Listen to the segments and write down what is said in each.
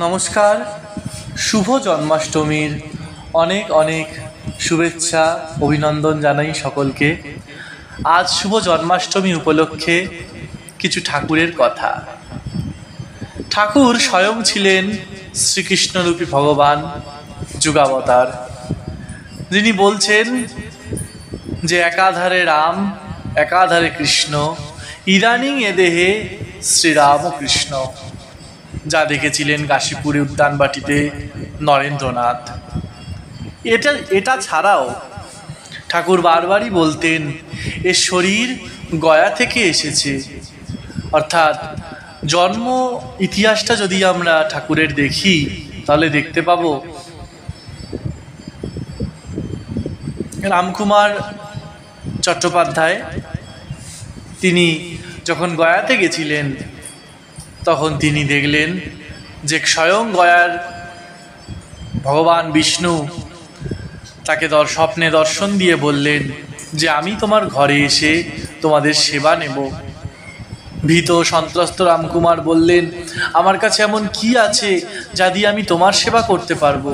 নমস্কার। শুভ জন্মাষ্টমীর অনেক অনেক শুভেচ্ছা অভিনন্দন জানাই সকলকে। আজ শুভ জন্মাষ্টমী উপলক্ষে কিছু ঠাকুরের কথা। ঠাকুর স্বয়ং ছিলেন শ্রীকৃষ্ণরূপী ভগবান, যুগাবতার, যিনি বলছেন যে একাধারে রাম একাধারে কৃষ্ণ, ইদানিং এ দেহে শ্রীরাম কৃষ্ণ। যা দেখেছিলেন কাশীপুরে উদ্যানবাটিতে নরেন্দ্রনাথ। এটা ছাড়াও ঠাকুর বারবারই বলতেন এ শরীর গয়া থেকে এসেছে। অর্থাৎ জন্ম ইতিহাসটা যদি আমরা ঠাকুরের দেখি তাহলে দেখতে পাবো রামকুমার চট্টোপাধ্যায় তিনি যখন গয়াতে গেছিলেন তখন তিনি দেখলেন যে স্বয়ং গয়ার ভগবান বিষ্ণু তাকে স্বপ্নে দর্শন দিয়ে বললেন যে আমি তোমার ঘরে এসে তোমাদের সেবা নেব। ভীত সন্ত্রস্ত রামকুমার বললেন আমার কাছে এমন কি আছে যা দিয়ে আমি তোমার সেবা করতে পারবো।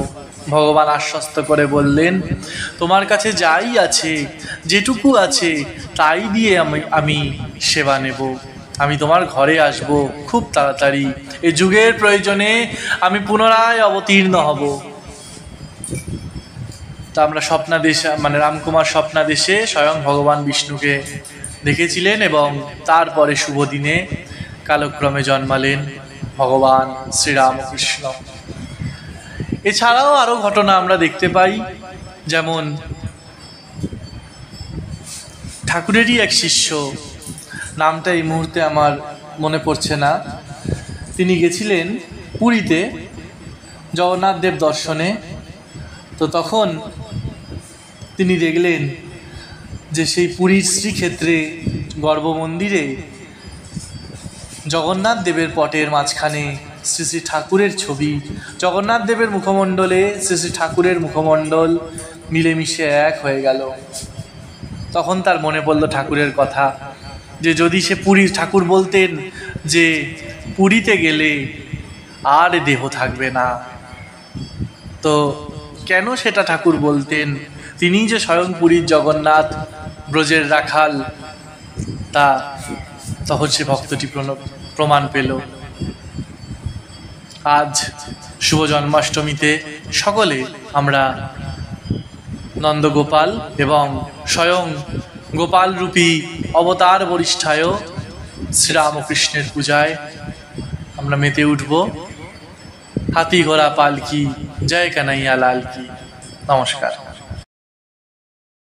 ভগবান আশ্বস্ত করে বললেন তোমার কাছে যাই আছে, যেটুকু আছে তাই দিয়ে আমি সেবা নেব। আমি তোমার ঘরে আসব খুব তাড়াতাড়ি। এই যুগের প্রয়োজনে আমি পুনরায় অবতীর্ণ হব। তা আমরা স্বপ্নাদেশে রামকুমার স্বপ্নাদেশে স্বয়ং ভগবান বিষ্ণুকে দেখেছিলেন এবং তারপরে শুভ দিনে কালক্রমে জন্মালেন ভগবান শ্রীরামকৃষ্ণ। এছাড়াও আরও ঘটনা আমরা দেখতে পাই, যেমন ঠাকুরেরই এক শিষ্য, নামটা এই মুহূর্তে আমার মনে পড়ছে না, তিনি গেছিলেন পুরীতে জগন্নাথ দেব দর্শনে। তো তখন তিনি দেখলেন যে সেই পুরীর শ্রীক্ষেত্রে গর্ভমন্দিরে জগন্নাথ দেবের পটের মাঝখানে শ্রী শ্রী ঠাকুরের ছবি। জগন্নাথ দেবের মুখমণ্ডলে শ্রী শ্রী ঠাকুরের মুখমণ্ডল মিলেমিশে এক হয়ে গেল। তখন তার মনে পড়ল ঠাকুরের কথা, যে যদি সে পুরীর ঠাকুর বলতেন যে পুরীতে গেলে আর দেহ থাকবে না, তো কেন সেটা ঠাকুর বলতেন? তিনি যে স্বয়ং পুরীর জগন্নাথ, ব্রজের রাখাল, তা তখন সে ভক্তটি প্রমাণ পেল। আজ শুভ জন্মাষ্টমীতে সকলে আমরা নন্দগোপাল এবং স্বয়ং গোপাল রূপী অবতার বরিষ্ঠায় শ্রীরামকৃষ্ণের পূজায় আমরা মেতে উঠব। হাতি ঘোড়া পালকি, জয় কানাইয়া লাল কি। নমস্কার।